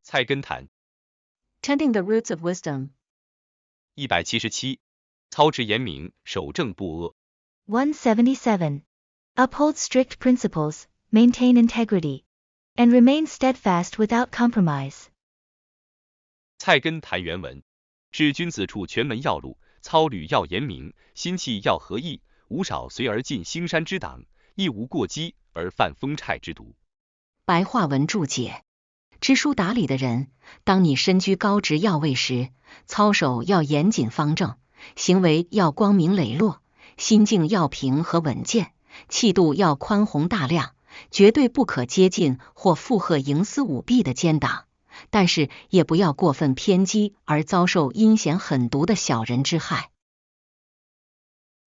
菜根谭 Tending the roots of wisdom. 177操持严明，守正不阿。 177. Uphold strict principles, maintain integrity, and remain steadfast without compromise. 菜根谭原文：治君子处全门要路，操履要严明，心气要合意，无少随而进兴山之党，亦无过激而犯风虿之毒。白话文注解：知书达理的人，当你身居高职要位时，操守要严谨方正，行为要光明磊落，心境要平和稳健，气度要宽宏大量，绝对不可接近或附和营私舞弊的奸党，但是也不要过分偏激而遭受阴险狠毒的小人之害。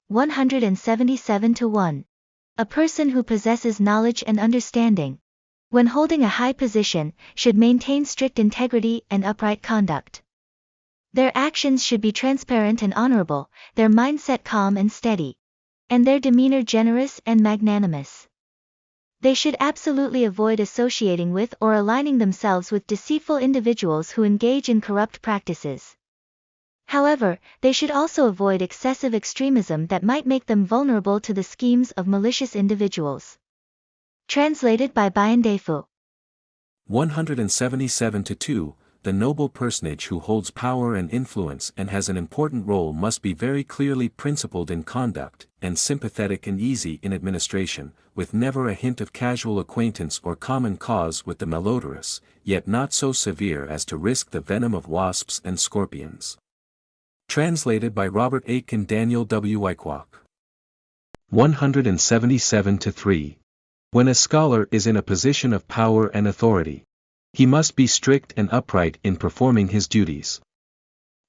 177-1. A person who possesses knowledge and understanding, when holding a high position, should maintain strict integrity and upright conduct. Their actions should be transparent and honorable, their mindset calm and steady, and their demeanor generous and magnanimous. They should absolutely avoid associating with or aligning themselves with deceitful individuals who engage in corrupt practices. However, they should also avoid excessive extremism that might make them vulnerable to the schemes of malicious individuals. Translated by Bayandefu. 177-2. The noble personage who holds power and influence and has an important role must be very clearly principled in conduct, and sympathetic and easy in administration, with never a hint of casual acquaintance or common cause with the malodorous, yet not so severe as to risk the venom of wasps and scorpions. Translated by Robert Aitken Daniel W. Wyckoff. 177-3. When a scholar is in a position of power and authority, he must be strict and upright in performing his duties.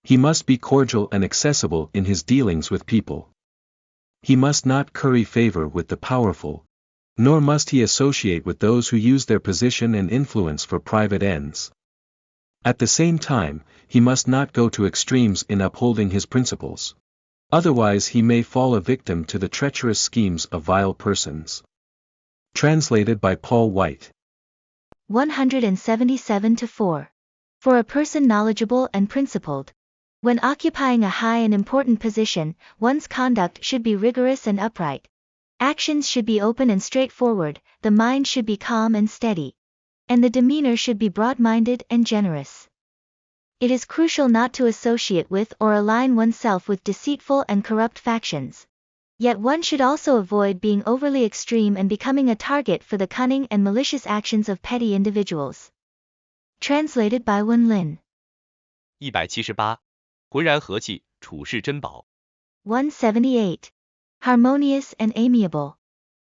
He must be cordial and accessible in his dealings with people. He must not curry favor with the powerful, nor must he associate with those who use their position and influence for private ends. At the same time, he must not go to extremes in upholding his principles. Otherwise he may fall a victim to the treacherous schemes of vile persons. Translated by Paul White. 177-4. For a person knowledgeable and principled, when occupying a high and important position, one's conduct should be rigorous and upright. Actions should be open and straightforward, the mind should be calm and steady, and the demeanor should be broad-minded and generous. It is crucial not to associate with or align oneself with deceitful and corrupt factions. Yet one should also avoid being overly extreme and becoming a target for the cunning and malicious actions of petty individuals. Translated by Wen Lin. 178浑然和气，处世珍宝。 178. Harmonious and amiable.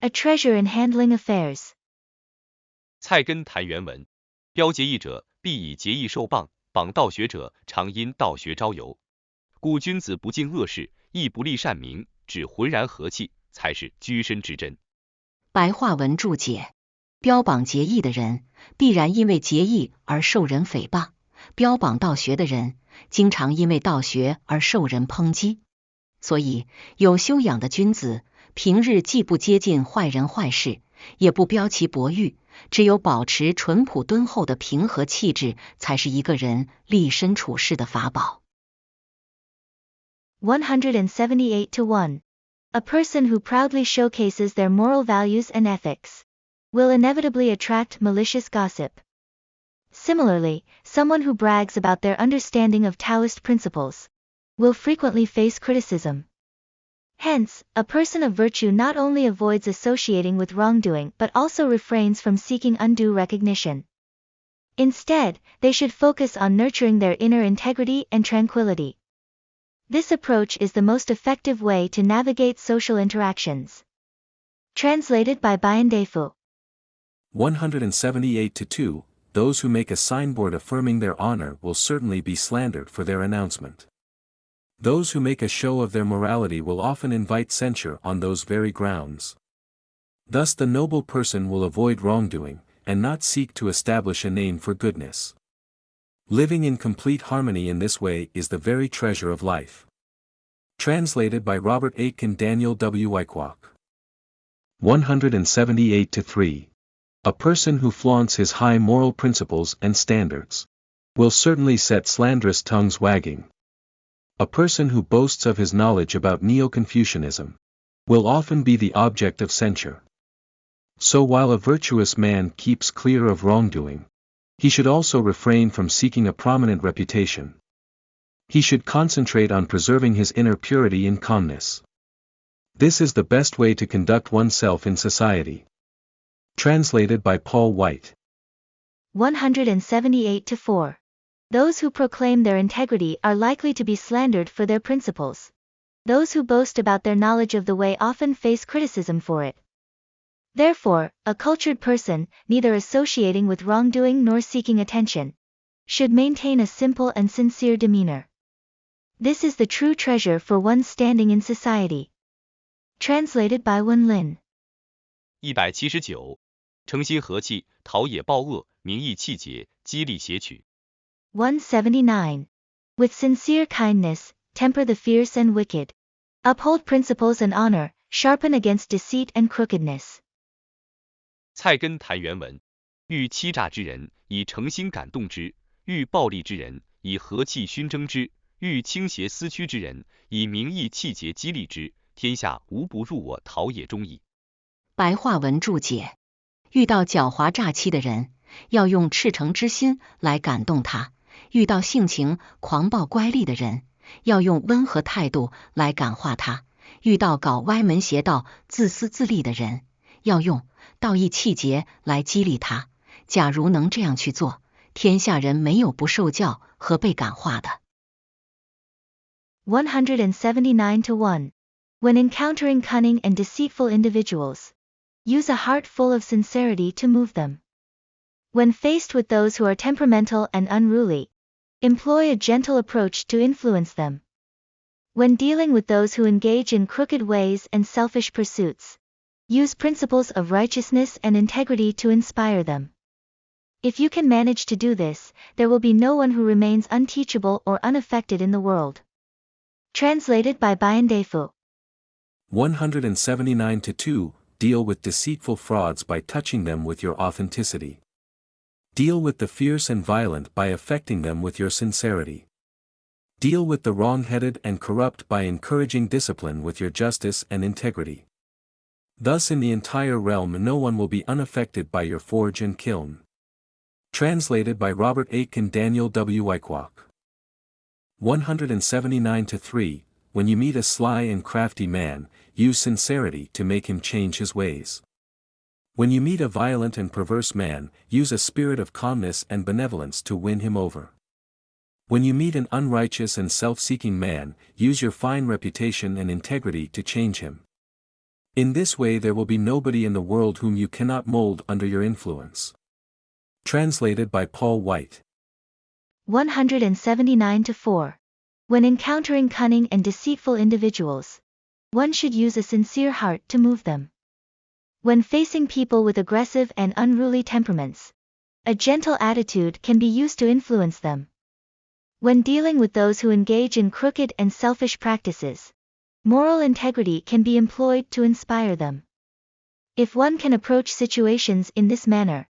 A treasure in handling affairs. 菜根谭原文：标节义者，必以节义受谤；榜道学者，常因道学招尤。故君子不近恶事，亦不立善名，只浑然和气，才是居身之真。白话文注解：标榜节义的人，必然因为节义而受人诽谤；标榜道学的人，经常因为道学而受人抨击。所以，有修养的君子，平日既不接近坏人坏事，也不标奇博喻，只有保持淳朴敦厚的平和气质，才是一个人立身处世的法宝。178-1. A person who proudly showcases their moral values and ethics will inevitably attract malicious gossip. Similarly, someone who brags about their understanding of Taoist principles will frequently face criticism. Hence, a person of virtue not only avoids associating with wrongdoing but also refrains from seeking undue recognition. Instead, they should focus on nurturing their inner integrity and tranquility. This approach is the most effective way to navigate social interactions. Translated by Bayandefu. 178-2. Those who make a signboard affirming their honor will certainly be slandered for their announcement. Those who make a show of their morality will often invite censure on those very grounds. Thus the noble person will avoid wrongdoing, and not seek to establish a name for goodness. Living in complete harmony in this way is the very treasure of life. Translated by Robert Aitken Daniel W. Wyckoff. 178-3. A person who flaunts his high moral principles and standards will certainly set slanderous tongues wagging. A person who boasts of his knowledge about Neo-Confucianism will often be the object of censure. So while a virtuous man keeps clear of wrongdoing, he should also refrain from seeking a prominent reputation. He should concentrate on preserving his inner purity and calmness. This is the best way to conduct oneself in society. Translated by Paul White. 178-4. Those who proclaim their integrity are likely to be slandered for their principles. Those who boast about their knowledge of the way often face criticism for it. Therefore, a cultured person, neither associating with wrongdoing nor seeking attention, should maintain a simple and sincere demeanor. This is the true treasure for one's standing in society. Translated by Wen Lin. 179. 诚心和气，陶冶暴恶，名义气节，激励谐曲。179. With sincere kindness, temper the fierce and wicked. Uphold principles and honor, sharpen against deceit and crookedness. 菜根谭原文：欲欺诈之人，以诚心感动之；欲暴力之人，以和气熏蒸之；欲倾斜私曲之人，以名义气节激励之。天下无不入我陶冶中矣。白话文注解：遇到狡猾诈欺的人，要用赤诚之心来感动他；遇到性情狂暴乖戾的人，要用温和态度来感化他；遇到搞歪门邪道、自私自利的人，要用道义气节来激励他。假如能这样去做，天下人没有不受教和被感化的。179-1. When encountering cunning and deceitful individuals, use a heart full of sincerity to move them. When faced with those who are temperamental and unruly, employ a gentle approach to influence them. When dealing with those who engage in crooked ways and selfish pursuits, use principles of righteousness and integrity to inspire them. If you can manage to do this, there will be no one who remains unteachable or unaffected in the world. Translated by Bayan Defu. 179-2. Deal with deceitful frauds by touching them with your authenticity. Deal with the fierce and violent by affecting them with your sincerity. Deal with the wrong-headed and corrupt by encouraging discipline with your justice and integrity. Thus in the entire realm no one will be unaffected by your forge and kiln. Translated by Robert Aitken Daniel W. Wyckoff. 179-3. When you meet a sly and crafty man, use sincerity to make him change his ways. When you meet a violent and perverse man, use a spirit of calmness and benevolence to win him over. When you meet an unrighteous and self-seeking man, use your fine reputation and integrity to change him. In this way there will be nobody in the world whom you cannot mold under your influence. Translated by Paul White. 179-4. When encountering cunning and deceitful individuals, one should use a sincere heart to move them. When facing people with aggressive and unruly temperaments, a gentle attitude can be used to influence them. When dealing with those who engage in crooked and selfish practices, moral integrity can be employed to inspire them. If one can approach situations in this manner,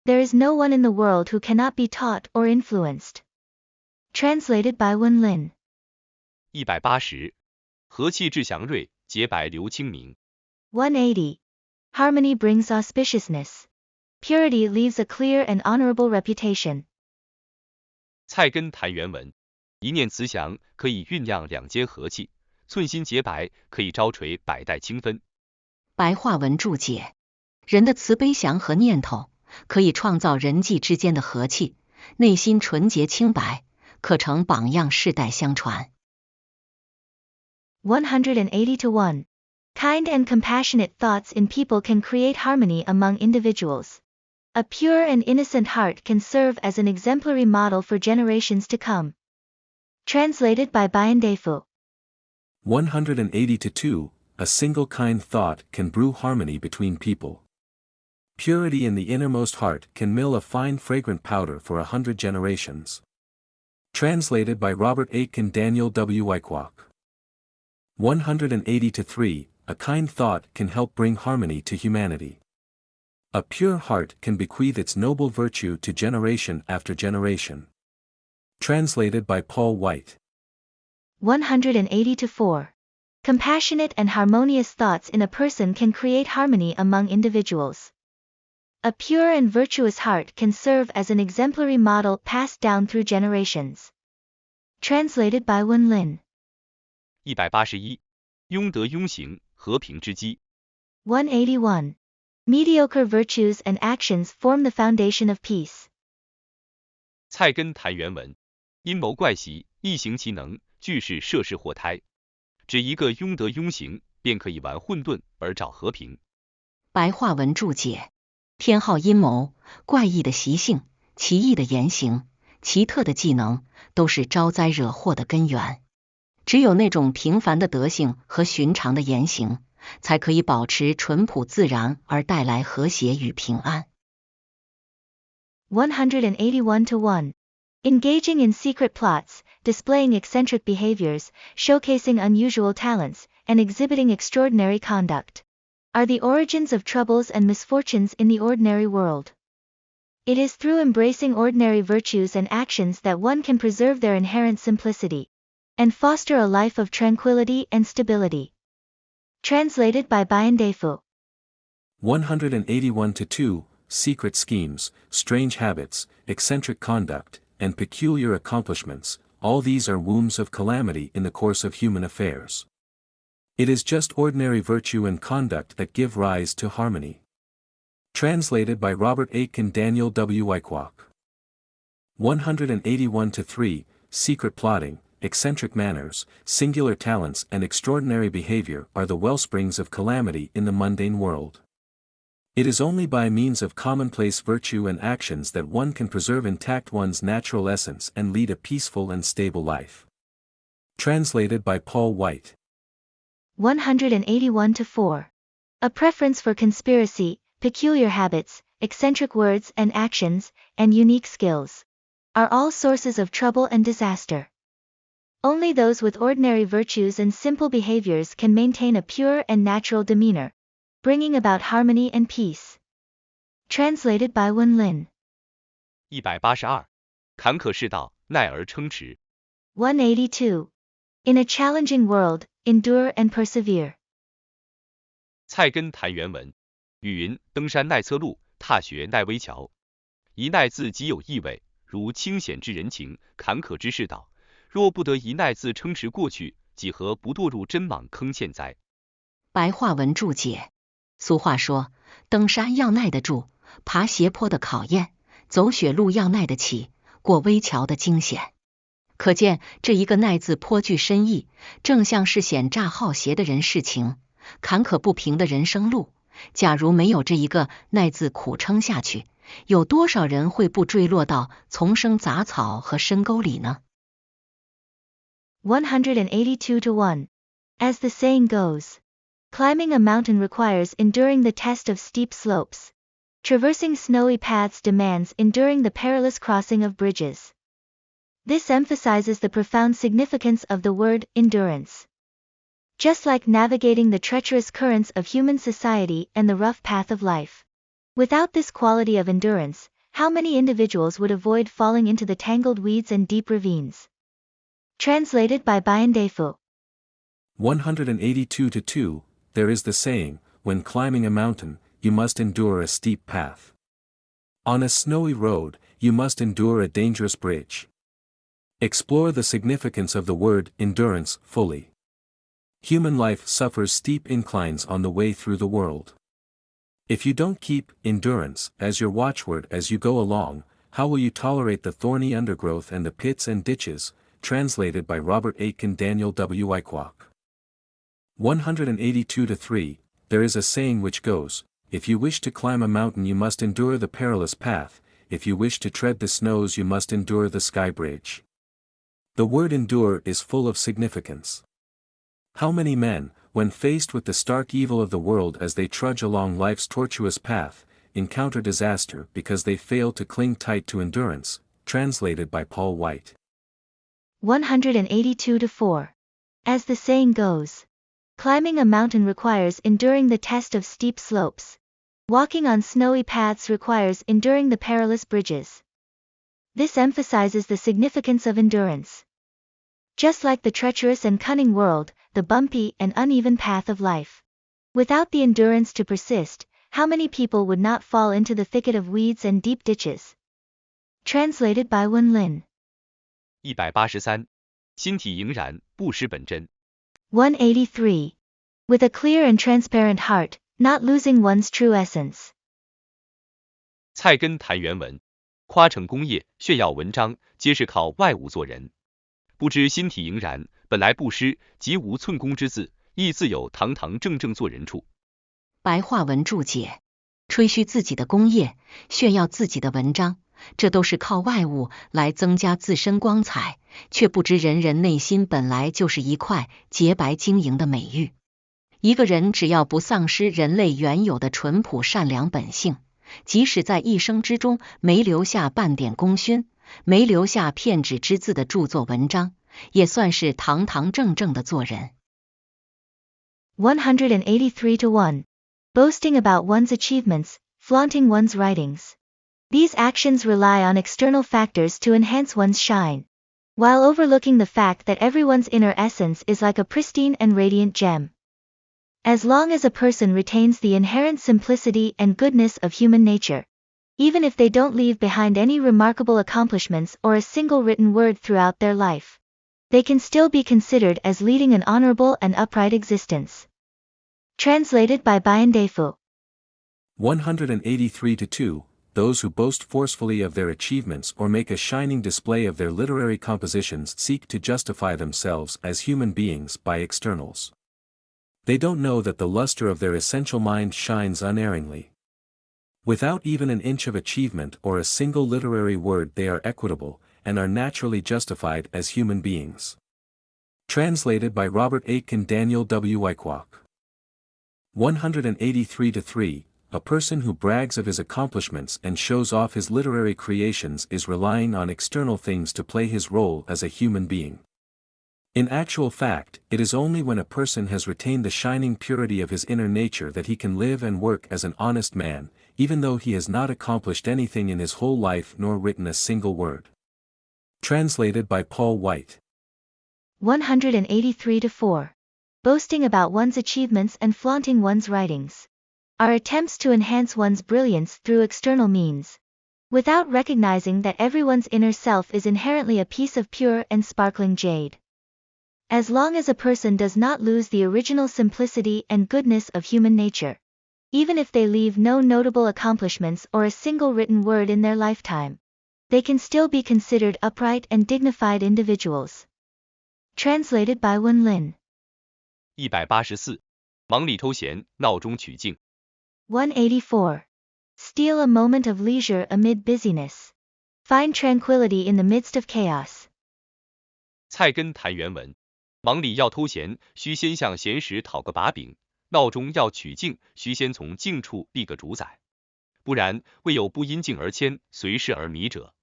there is no one in the world who cannot be taught or influenced. Translated by Wen Lin. 180. 和气致祥瑞，洁白流清明。180. Harmony brings auspiciousness. Purity leaves a clear and honorable reputation. 菜根谭原文：一念慈祥可以酝酿两间和气，寸心洁白可以招垂百代清芬。白话文注解：人的慈悲祥和念头，可以创造人际之间的和气，内心纯洁清白，可成榜样世代相传。180-1. Kind and compassionate thoughts in people can create harmony among individuals. A pure and innocent heart can serve as an exemplary model for generations to come. Translated by Bayan Defu. 180-2. A single kind thought can brew harmony between people. Purity in the innermost heart can mill a fine fragrant powder for 100 generations. Translated by Robert Aitken Daniel W. Wyckoff. 180-3. A kind thought can help bring harmony to humanity. A pure heart can bequeath its noble virtue to generation after generation. Translated by Paul White. 180-4. Compassionate and harmonious thoughts in a person can create harmony among individuals. A pure and virtuous heart can serve as an exemplary model passed down through generations. Translated by Wen Lin. 181. 庸德庸行，和平之基。181. Mediocre virtues and actions form the foundation of peace. 菜根谭原文：阴谋怪习，一行其能，俱是涉世祸胎。只一个庸德庸行，便可以玩混沌而找和平。白话文注解：偏好阴谋、怪异的习性、奇异的言行、奇特的技能，都是招灾惹祸的根源。只有那种平凡的德性和寻常的言行，才可以保持淳朴自然而带来和谐与平安。181-1. Engaging in secret plots, displaying eccentric behaviors, showcasing unusual talents, and exhibiting extraordinary conduct, are the origins of troubles and misfortunes in the ordinary world. It is through embracing ordinary virtues and actions that one can preserve their inherent simplicity, and foster a life of tranquility and stability. Translated by Bayan Defu. 181-2. Secret schemes, strange habits, eccentric conduct, and peculiar accomplishments, all these are wombs of calamity in the course of human affairs. It is just ordinary virtue and conduct that give rise to harmony. Translated by Robert Aitken Daniel W. Wyckoff. 181-3. Secret plotting, eccentric manners, singular talents and extraordinary behavior are the wellsprings of calamity in the mundane world. It is only by means of commonplace virtue and actions that one can preserve intact one's natural essence and lead a peaceful and stable life. Translated by Paul White. 181-4. A preference for conspiracy, peculiar habits, eccentric words and actions, and unique skills are all sources of trouble and disaster. Only those with ordinary virtues and simple behaviors can maintain a pure and natural demeanor, bringing about harmony and peace. Translated by Wen Lin. 182. 坎坷世道，耐而撑持。182. In a challenging world, endure and persevere. 菜根谭原文：语云：登山耐侧路，踏雪耐危桥。一耐字极有意味，如清险之人情，坎坷之世道。若不得一耐字撑持过去，几何不堕入针莽坑陷哉？白话文注解：俗话说，登山要耐得住，爬斜坡的考验，走雪路要耐得起，过危桥的惊险。可见这一个耐字颇具深意，正像是险诈好邪的人事情，坎坷不平的人生路，假如没有这一个耐字苦撑下去，有多少人会不坠落到丛生杂草和深沟里呢？ 182-1. As the saying goes, climbing a mountain requires enduring the test of steep slopes. Traversing snowy paths demands enduring the perilous crossing of bridges. This emphasizes the profound significance of the word endurance. Just like navigating the treacherous currents of human society and the rough path of life. Without this quality of endurance, how many individuals would avoid falling into the tangled weeds and deep ravines? Translated by Bayan Defu. 182-2. There is the saying, when climbing a mountain, you must endure a steep path. On a snowy road, you must endure a dangerous bridge. Explore the significance of the word endurance fully. Human life suffers steep inclines on the way through the world. If you don't keep endurance as your watchword as you go along, how will you tolerate the thorny undergrowth and the pits and ditches? Translated by Robert Aitken Daniel W. Wyckoff. 182-3. There is a saying which goes, if you wish to climb a mountain you must endure the perilous path, if you wish to tread the snows you must endure the sky bridge. The word endure is full of significance. How many men, when faced with the stark evil of the world as they trudge along life's tortuous path, encounter disaster because they fail to cling tight to endurance? Translated by Paul White. 182-4. As the saying goes, climbing a mountain requires enduring the test of steep slopes. Walking on snowy paths requires enduring the perilous bridges. This emphasizes the significance of endurance. Just like the treacherous and cunning world, the bumpy and uneven path of life. Without the endurance to persist, how many people would not fall into the thicket of weeds and deep ditches? Translated by Wen Lin. 183. 心体盈然，不失本真。183. With a clear and transparent heart, not losing one's true essence. 菜根谭原文：夸成功业、炫耀文章，皆是靠外物做人。不知心体盈然，本来不失，即无寸功之字，亦自有堂堂正正做人处。白话文注解：吹嘘自己的功业，炫耀自己的文章，这都是靠外物来增加自身光彩，却不知人人内心本来就是一块洁白晶莹的美玉。一个人只要不丧失人类原有的淳朴善良本性，即使在一生之中没留下半点功勋，没留下片纸之字的著作文章，也算是堂堂正正的做人。183-1. Boasting about one's achievements, flaunting one's writings. These actions rely on external factors to enhance one's shine, while overlooking the fact that everyone's inner essence is like a pristine and radiant gem. As long as a person retains the inherent simplicity and goodness of human nature, even if they don't leave behind any remarkable accomplishments or a single written word throughout their life, they can still be considered as leading an honorable and upright existence. Translated by Bayan Defu. 183-2. Those who boast forcefully of their achievements or make a shining display of their literary compositions seek to justify themselves as human beings by externals. They don't know that the luster of their essential mind shines unerringly. Without even an inch of achievement or a single literary word, they are equitable, and are naturally justified as human beings. Translated by Robert Aitken Daniel W. Wyckoff. 183-3. A person who brags of his accomplishments and shows off his literary creations is relying on external things to play his role as a human being. In actual fact, it is only when a person has retained the shining purity of his inner nature that he can live and work as an honest man, even though he has not accomplished anything in his whole life nor written a single word. Translated by Paul White. 183-4. Boasting about one's achievements and flaunting one's writings are attempts to enhance one's brilliance through external means, without recognizing that everyone's inner self is inherently a piece of pure and sparkling jade. As long as a person does not lose the original simplicity and goodness of human nature, even if they leave no notable accomplishments or a single written word in their lifetime, they can still be considered upright and dignified individuals. Translated by Wen Lin. 184. 忙里偷闲，闹中取静。184. Steal a moment of leisure amid busyness. Find tranquility in the midst of chaos. 菜根谭原文：忙里要偷闲，须先向闲时讨个把柄；闹中要取静，须先从静处立个主宰。不然，未有不因静而迁，随事而迷者。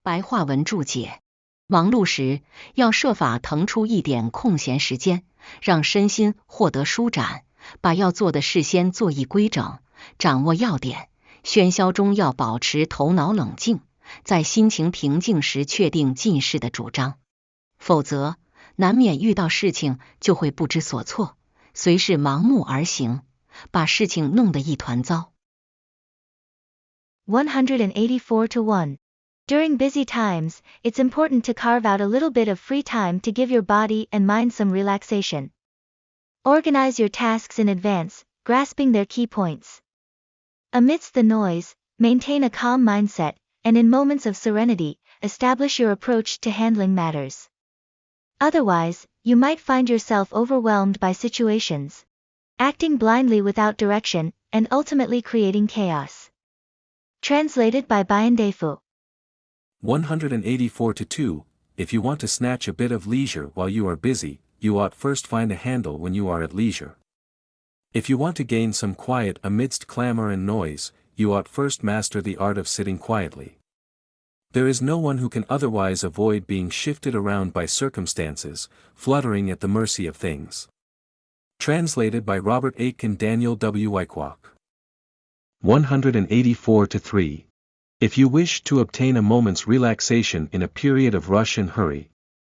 白话文注解：忙碌时，要设法腾出一点空闲时间，让身心获得舒展，把要做的事先做一规整，掌握要点。喧嚣中要保持头脑冷静，在心情平静时确定进事的主张，否则难免遇到事情就会不知所措，随事盲目而行，把事情弄得一团糟。184-1. During busy times, it's important to carve out a little bit of free time to give your body and mind some relaxation. Organize your tasks in advance, grasping their key points. Amidst the noise, maintain a calm mindset, and in moments of serenity, establish your approach to handling matters. Otherwise, you might find yourself overwhelmed by situations, acting blindly without direction, and ultimately creating chaos. Translated by Bayan Defu. 184-2. If you want to snatch a bit of leisure while you are busy, you ought first find a handle when you are at leisure. If you want to gain some quiet amidst clamor and noise, you ought first master the art of sitting quietly. There is no one who can otherwise avoid being shifted around by circumstances, fluttering at the mercy of things. Translated by Robert Aitken Daniel W. Wyckoff. 184-3. If you wish to obtain a moment's relaxation in a period of rush and hurry,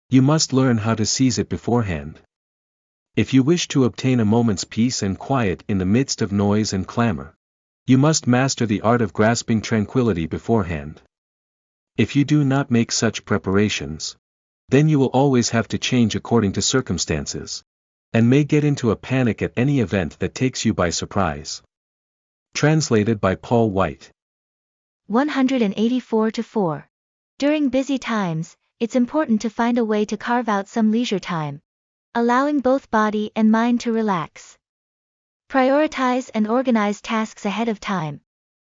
you must learn how to seize it beforehand. If you wish to obtain a moment's peace and quiet in the midst of noise and clamor, you must master the art of grasping tranquility beforehand. If you do not make such preparations, then you will always have to change according to circumstances, and may get into a panic at any event that takes you by surprise. Translated by Paul White. 184-4. During busy times, it's important to find a way to carve out some leisure time, allowing both body and mind to relax. Prioritize and organize tasks ahead of time,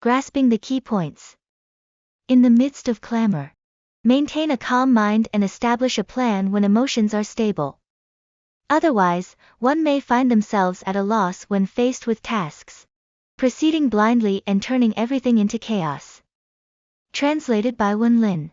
grasping the key points. In the midst of clamor, maintain a calm mind and establish a plan when emotions are stable. Otherwise, one may find themselves at a loss when faced with tasks, proceeding blindly and turning everything into chaos. Translated by Wen Lin.